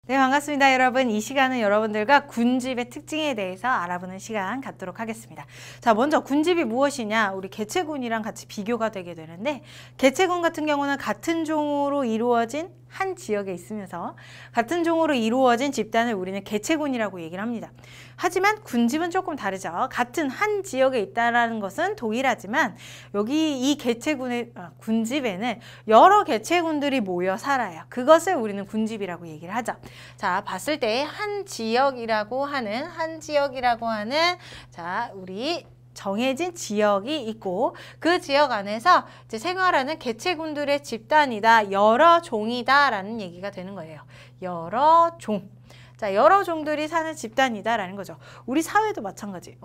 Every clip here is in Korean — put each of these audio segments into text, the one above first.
네, 반갑습니다. 여러분. 이 시간은 여러분들과 군집의 특징에 대해서 알아보는 시간 갖도록 하겠습니다. 자, 먼저 군집이 무엇이냐? 우리 개체군이랑 같이 비교가 되게 되는데, 개체군 같은 경우는 같은 종으로 이루어진 한 지역에 있으면서 같은 종으로 이루어진 집단을 우리는 개체군이라고 얘기를 합니다. 하지만 군집은 조금 다르죠. 같은 한 지역에 있다는 것은 동일하지만 여기 이 군집에는 여러 개체군들이 모여 살아요. 그것을 우리는 군집이라고 얘기를 하죠. 자, 봤을 때 한 지역이라고 하는 자, 우리 정해진 지역이 있고 그 지역 안에서 이제 생활하는 개체군들의 집단이다, 여러 종이다 라는 얘기가 되는 거예요. 여러 종. 자, 여러 종들이 사는 집단이다라는 거죠. 우리 사회도 마찬가지.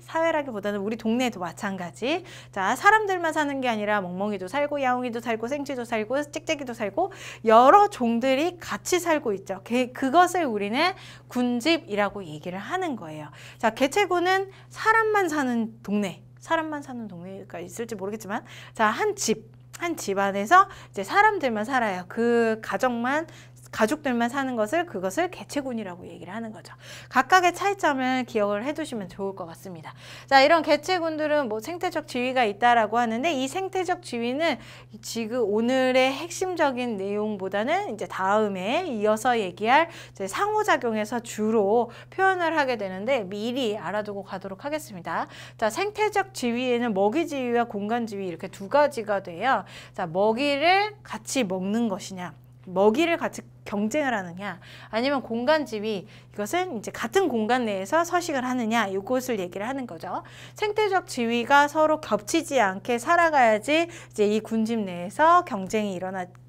사회라기보다는 우리 동네도 마찬가지. 자, 사람들만 사는 게 아니라 멍멍이도 살고, 야옹이도 살고, 생쥐도 살고, 짹짹이도 살고, 여러 종들이 같이 살고 있죠. 그것을 우리는 군집이라고 얘기를 하는 거예요. 자, 개체군은 사람만 사는 동네가 있을지 모르겠지만, 자, 한 집 안에서 이제 사람들만 살아요. 그 가족들만 사는 그것을 개체군이라고 얘기를 하는 거죠. 각각의 차이점을 기억을 해두시면 좋을 것 같습니다. 자, 이런 개체군들은 뭐 생태적 지위가 있다라고 하는데 이 생태적 지위는 지금 오늘의 핵심적인 내용보다는 이제 다음에 이어서 얘기할 이제 상호작용에서 주로 표현을 하게 되는데 미리 알아두고 가도록 하겠습니다. 자, 생태적 지위에는 먹이 지위와 공간 지위 이렇게 두 가지가 돼요. 자, 먹이를 같이 먹는 것이냐, 먹이를 같이 경쟁을 하느냐, 아니면 공간 지위, 이것은 이제 같은 공간 내에서 서식을 하느냐, 이것을 얘기를 하는 거죠. 생태적 지위가 서로 겹치지 않게 살아가야지 이제 이 군집 내에서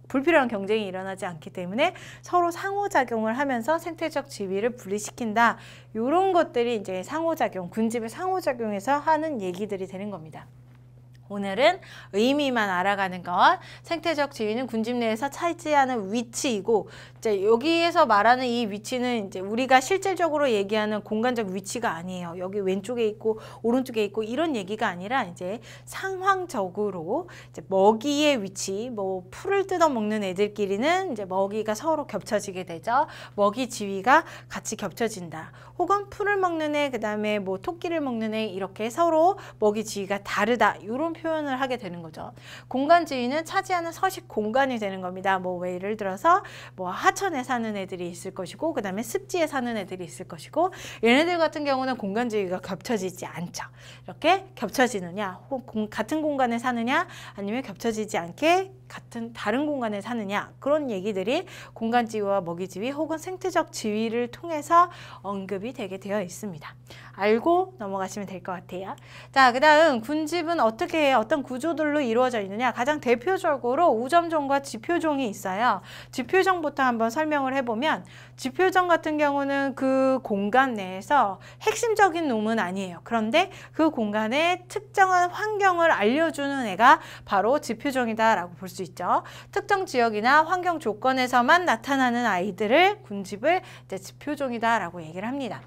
불필요한 경쟁이 일어나지 않기 때문에 서로 상호작용을 하면서 생태적 지위를 분리시킨다. 이런 것들이 이제 군집의 상호작용에서 하는 얘기들이 되는 겁니다. 오늘은 의미만 알아가는 것. 생태적 지위는 군집 내에서 차지하는 위치이고, 이제 여기에서 말하는 이 위치는 이제 우리가 실질적으로 얘기하는 공간적 위치가 아니에요. 여기 왼쪽에 있고 오른쪽에 있고 이런 얘기가 아니라 이제 상황적으로 이제 먹이의 위치, 뭐 풀을 뜯어 먹는 애들끼리는 이제 먹이가 서로 겹쳐지게 되죠. 먹이 지위가 같이 겹쳐진다. 혹은 풀을 먹는 애, 그다음에 뭐 토끼를 먹는 애, 이렇게 서로 먹이 지위가 다르다. 이런 표현을 하게 되는 거죠. 공간 지위는 차지하는 서식 공간이 되는 겁니다. 뭐 예를 들어서 뭐 하천에 사는 애들이 있을 것이고, 그 다음에 습지에 사는 애들이 있을 것이고, 얘네들 같은 경우는 공간 지위가 겹쳐지지 않죠. 이렇게 겹쳐지느냐, 같은 공간에 사느냐, 아니면 겹쳐지지 않게 다른 공간에 사느냐, 그런 얘기들이 공간 지위와 먹이 지위 혹은 생태적 지위를 통해서 언급이 되게 되어 있습니다. 알고 넘어가시면 될 것 같아요. 자, 그 다음 군집은 어떤 구조들로 이루어져 있느냐. 가장 대표적으로 우점종과 지표종이 있어요. 지표종부터 한번 설명을 해보면, 지표종 같은 경우는 그 공간 내에서 핵심적인 놈은 아니에요. 그런데 그 공간의 특정한 환경을 알려주는 애가 바로 지표종이다 라고 볼 수 있죠. 특정 지역이나 환경 조건에서만 나타나는 아이들을 군집을 이제 지표종이다 라고 얘기를 합니다.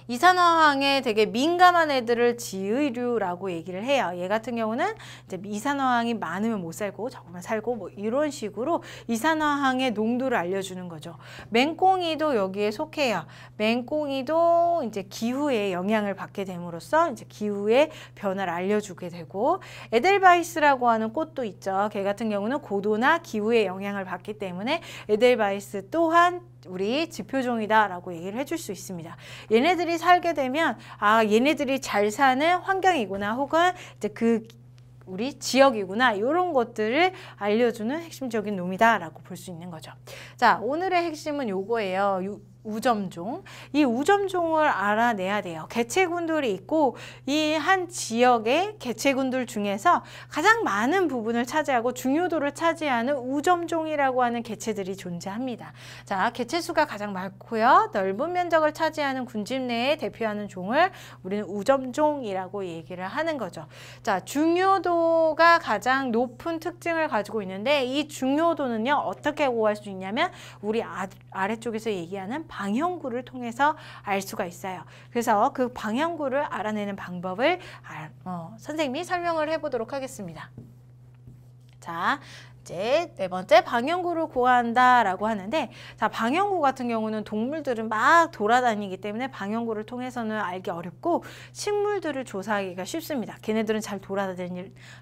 이산화황에 되게 민감한 애들을 지의류라고 얘기를 해요. 얘 같은 경우는 이제 이산화황이 많으면 못 살고 적으면 살고 뭐 이런 식으로 이산화황의 농도를 알려주는 거죠. 맹꽁이도 여기에 속해요. 맹꽁이도 이제 기후에 영향을 받게 됨으로써 이제 기후의 변화를 알려주게 되고, 에델바이스라고 하는 꽃도 있죠. 걔 같은 경우는 고도나 기후의 영향을 받기 때문에 에델바이스 또한 우리 지표종이다 라고 얘기를 해줄 수 있습니다. 얘네들이 살게 되면 얘네들이 잘 사는 환경이구나, 혹은 이제 우리 지역이구나, 이런 것들을 알려주는 핵심적인 놈이다 라고 볼 수 있는 거죠. 자, 오늘의 핵심은 요거예요. 우점종. 이 우점종을 알아내야 돼요. 개체군들이 있고 이 한 지역의 개체군들 중에서 가장 많은 부분을 차지하고 중요도를 차지하는 우점종이라고 하는 개체들이 존재합니다. 자, 개체수가 가장 많고요. 넓은 면적을 차지하는 군집 내에 대표하는 종을 우리는 우점종이라고 얘기를 하는 거죠. 자, 중요도가 가장 높은 특징을 가지고 있는데 이 중요도는요, 어떻게 구할 수 있냐면 우리 아래쪽에서 얘기하는 방향구를 통해서 알 수가 있어요. 그래서 그 방향구를 알아내는 방법을 선생님이 설명을 해보도록 하겠습니다. 자, 이제 네 번째 방향구를 구한다라고 하는데, 자, 방향구 같은 경우는 동물들은 막 돌아다니기 때문에 방향구를 통해서는 알기 어렵고 식물들을 조사하기가 쉽습니다. 걔네들은 잘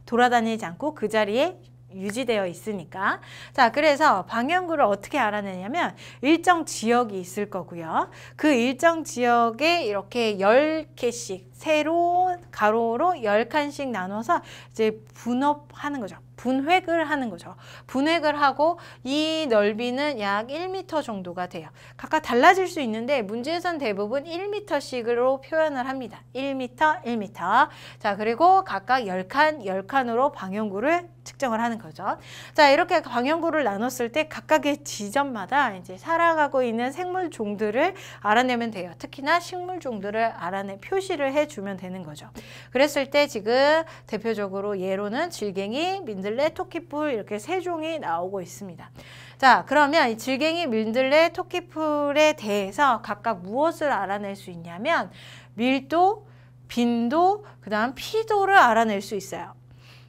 돌아다니지 않고 그 자리에 유지되어 있으니까. 자, 그래서 방향구를 어떻게 알아내냐면 일정 지역이 있을 거고요. 그 일정 지역에 이렇게 10개씩 세로 가로로 10칸씩 나눠서 이제 분업하는 거죠. 분획을 하는 거죠. 분획을 하고 이 넓이는 약 1m 정도가 돼요. 각각 달라질 수 있는데 문제에선 대부분 1m씩으로 표현을 합니다. 1m, 1m. 자, 그리고 각각 10칸, 10칸으로 방향구를 측정을 하는 거죠. 자, 이렇게 방향구를 나눴을 때 각각의 지점마다 이제 살아가고 있는 생물 종들을 알아내면 돼요. 특히나 식물 종들을 표시를 해주면 되는 거죠. 그랬을 때 지금 대표적으로 예로는 질갱이, 민들레, 토끼풀 이렇게 세 종이 나오고 있습니다. 자, 그러면 이 질갱이, 민들레, 토끼풀에 대해서 각각 무엇을 알아낼 수 있냐면 밀도, 빈도, 그 다음 피도를 알아낼 수 있어요.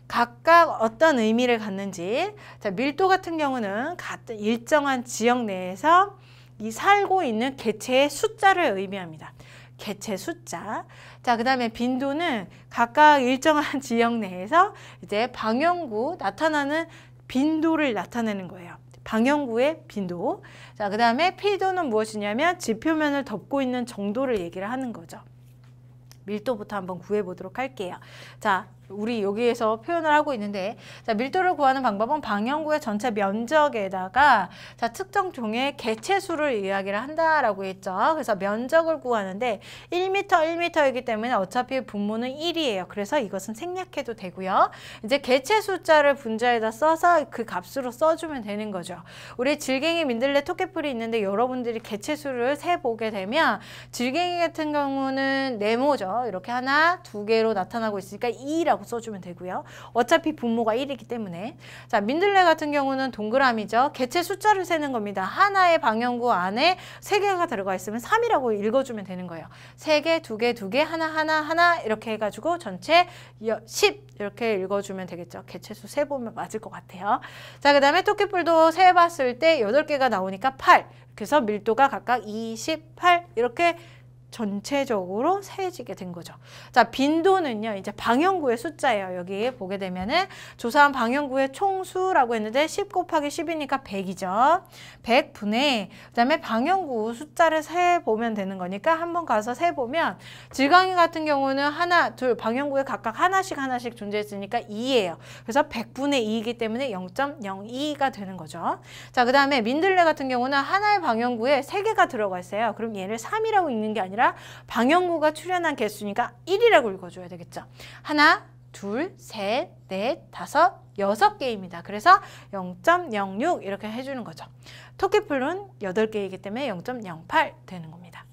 각각 어떤 의미를 갖는지. 자, 밀도 같은 경우는 같은 일정한 지역 내에서 이 살고 있는 개체의 숫자를 의미합니다. 개체 숫자. 자, 그 다음에 빈도는 각각 일정한 지역 내에서 이제 방향구 나타나는 빈도를 나타내는 거예요. 방향구의 빈도. 자, 그 다음에 피도는 무엇이냐면 지표면을 덮고 있는 정도를 얘기를 하는 거죠. 밀도부터 한번 구해보도록 할게요. 자, 우리 여기에서 표현을 하고 있는데, 자, 밀도를 구하는 방법은 방향구의 전체 면적에다가 자, 특정 종의 개체수를 이야기를 한다라고 했죠. 그래서 면적을 구하는데 1m, 1m이기 때문에 어차피 분모는 1이에요. 그래서 이것은 생략해도 되고요. 이제 개체 숫자를 분자에다 써서 그 값으로 써주면 되는 거죠. 우리 질갱이, 민들레, 토끼풀이 있는데 여러분들이 개체수를 세보게 되면 질갱이 같은 경우는 네모죠. 이렇게 하나, 두 개로 나타나고 있으니까 2라고 써주면 되고요. 어차피 분모가 1이기 때문에. 자, 민들레 같은 경우는 동그라미죠. 개체 숫자를 세는 겁니다. 하나의 방향구 안에 3개가 들어가 있으면 3이라고 읽어주면 되는 거예요. 3개, 2개, 2개, 하나, 하나, 하나 이렇게 해가지고 전체 10 이렇게 읽어주면 되겠죠. 개체수 세보면 맞을 것 같아요. 자, 그 다음에 토끼풀도 세봤을 때 8개가 나오니까 8. 그래서 밀도가 각각 28 이렇게 전체적으로 세지게 된 거죠. 자, 빈도는요, 이제 방향구의 숫자예요. 여기 보게 되면은 조사한 방향구의 총수라고 했는데 10 곱하기 10이니까 100이죠. 100분의, 그 다음에 방향구 숫자를 세보면 되는 거니까 한번 가서 세보면 질강이 같은 경우는 하나, 둘, 방향구에 각각 하나씩 존재했으니까 2예요. 그래서 100분의 2이기 때문에 0.02가 되는 거죠. 자, 그 다음에 민들레 같은 경우는 하나의 방향구에 3개가 들어가 있어요. 그럼 얘를 3이라고 읽는 게 아니라 방향구가 출현한 개수니까 1이라고 읽어줘야 되겠죠. 하나, 둘, 셋, 넷, 다섯, 6개입니다. 그래서 0.06 이렇게 해주는 거죠. 토끼풀은 8개이기 때문에 0.08 되는 겁니다.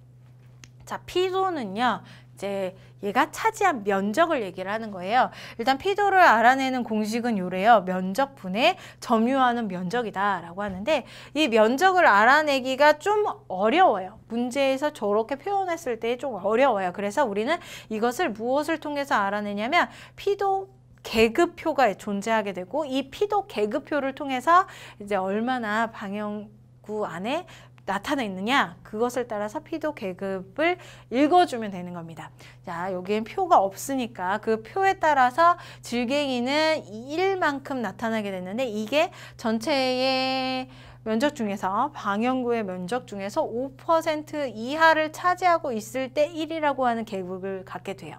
자, 피도는요, 이제 얘가 차지한 면적을 얘기를 하는 거예요. 일단 피도를 알아내는 공식은 요래요. 면적분의 점유하는 면적이다 라고 하는데, 이 면적을 알아내기가 좀 어려워요. 문제에서 저렇게 표현했을 때 좀 어려워요. 그래서 우리는 이것을 무엇을 통해서 알아내냐면 피도 계급표가 존재하게 되고, 이 피도 계급표를 통해서 이제 얼마나 방향구 안에 나타나 있느냐, 그것을 따라서 피도 계급을 읽어주면 되는 겁니다. 자, 여기엔 표가 없으니까 그 표에 따라서 질갱이는 1만큼 나타나게 됐는데, 이게 전체의 면적 중에서 방향구의 면적 중에서 5% 이하를 차지하고 있을 때 1이라고 하는 계급을 갖게 돼요.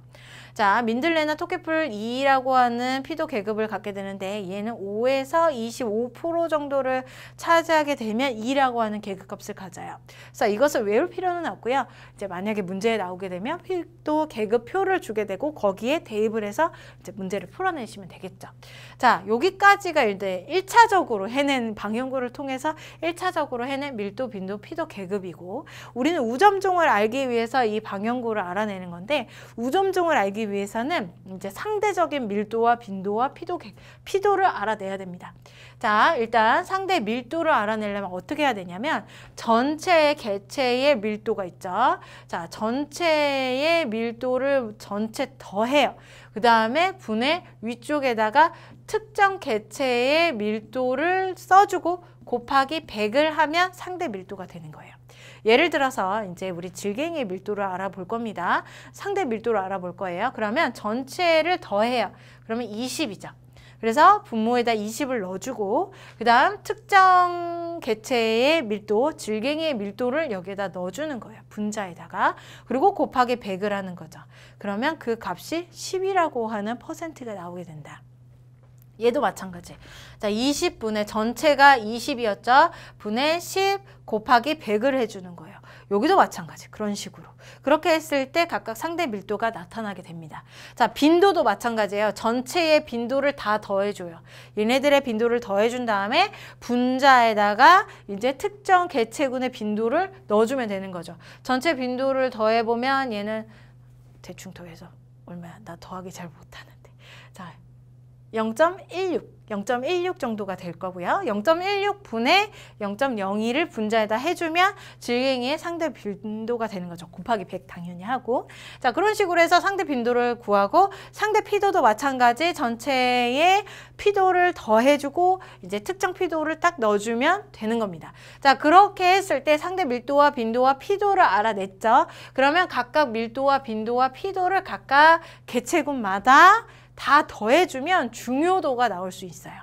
자, 민들레나 토끼풀 2라고 하는 피도 계급을 갖게 되는데, 얘는 5에서 25% 정도를 차지하게 되면 2라고 하는 계급값을 가져요. 그래서 이것을 외울 필요는 없고요. 이제 만약에 문제에 나오게 되면 피도 계급표를 주게 되고 거기에 대입을 해서 이제 문제를 풀어내시면 되겠죠. 자, 여기까지가 이제 1차적으로 해낸 방향구를 통해서 1차적으로 해낸 밀도, 빈도, 피도 계급이고, 우리는 우점종을 알기 위해서 이 방향구를 알아내는 건데, 우점종을 알기 위해서는 이제 상대적인 밀도와 빈도와 피도를 알아내야 됩니다. 자, 일단 상대 밀도를 알아내려면 어떻게 해야 되냐면 전체 개체의 밀도가 있죠. 자, 전체의 밀도를 전체 더해요. 그 다음에 분의 위쪽에다가 특정 개체의 밀도를 써주고 곱하기 100을 하면 상대 밀도가 되는 거예요. 예를 들어서 이제 우리 질갱이의 밀도를 알아볼 겁니다. 상대 밀도를 알아볼 거예요. 그러면 전체를 더해요. 그러면 20이죠. 그래서 분모에다 20을 넣어주고 그 다음 특정 개체의 밀도, 질갱이의 밀도를 여기에다 넣어주는 거예요. 분자에다가. 그리고 곱하기 100을 하는 거죠. 그러면 그 값이 10이라고 하는 퍼센트가 나오게 된다. 얘도 마찬가지. 자, 20분의 전체가 20이었죠. 분의 10 곱하기 100을 해주는 거예요. 여기도 마찬가지. 그런 식으로. 그렇게 했을 때 각각 상대 밀도가 나타나게 됩니다. 자, 빈도도 마찬가지예요. 전체의 빈도를 다 더해줘요. 얘네들의 빈도를 더해준 다음에 분자에다가 이제 특정 개체군의 빈도를 넣어주면 되는 거죠. 전체 빈도를 더해보면 얘는 대충 더해서 얼마야? 나 더하기 잘 못하는데. 자, 0.16 정도가 될 거고요. 0.16분의 0.02를 분자에다 해주면 질갱이의 상대 빈도가 되는 거죠. 곱하기 100 당연히 하고. 자, 그런 식으로 해서 상대 빈도를 구하고 상대 피도도 마찬가지 전체의 피도를 더해주고 이제 특정 피도를 딱 넣어주면 되는 겁니다. 자, 그렇게 했을 때 상대 밀도와 빈도와 피도를 알아냈죠. 그러면 각각 밀도와 빈도와 피도를 각각 개체군마다 다 더해주면 중요도가 나올 수 있어요.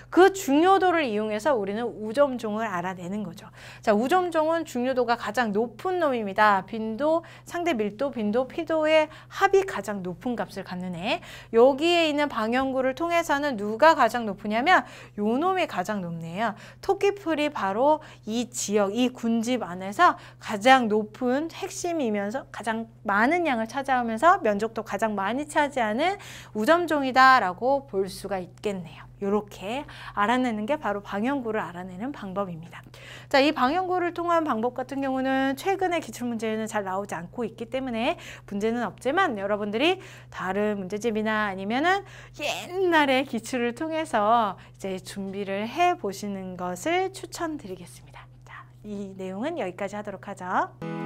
그 중요도를 이용해서 우리는 우점종을 알아내는 거죠. 자, 우점종은 중요도가 가장 높은 놈입니다. 빈도, 상대 밀도, 빈도, 피도의 합이 가장 높은 값을 갖는 애. 여기에 있는 방향구를 통해서는 누가 가장 높으냐면 요 놈이 가장 높네요. 토끼풀이 바로 이 지역, 이 군집 안에서 가장 높은 핵심이면서 가장 많은 양을 차지하면서 면적도 가장 많이 차지하는 우점종이다라고 볼 수가 있겠네요. 이렇게 알아내는 게 바로 방향구를 알아내는 방법입니다. 자, 이 방향구를 통한 방법 같은 경우는 최근의 기출문제에는 잘 나오지 않고 있기 때문에 문제는 없지만 여러분들이 다른 문제집이나 아니면은 옛날의 기출을 통해서 이제 준비를 해 보시는 것을 추천드리겠습니다. 자, 이 내용은 여기까지 하도록 하죠.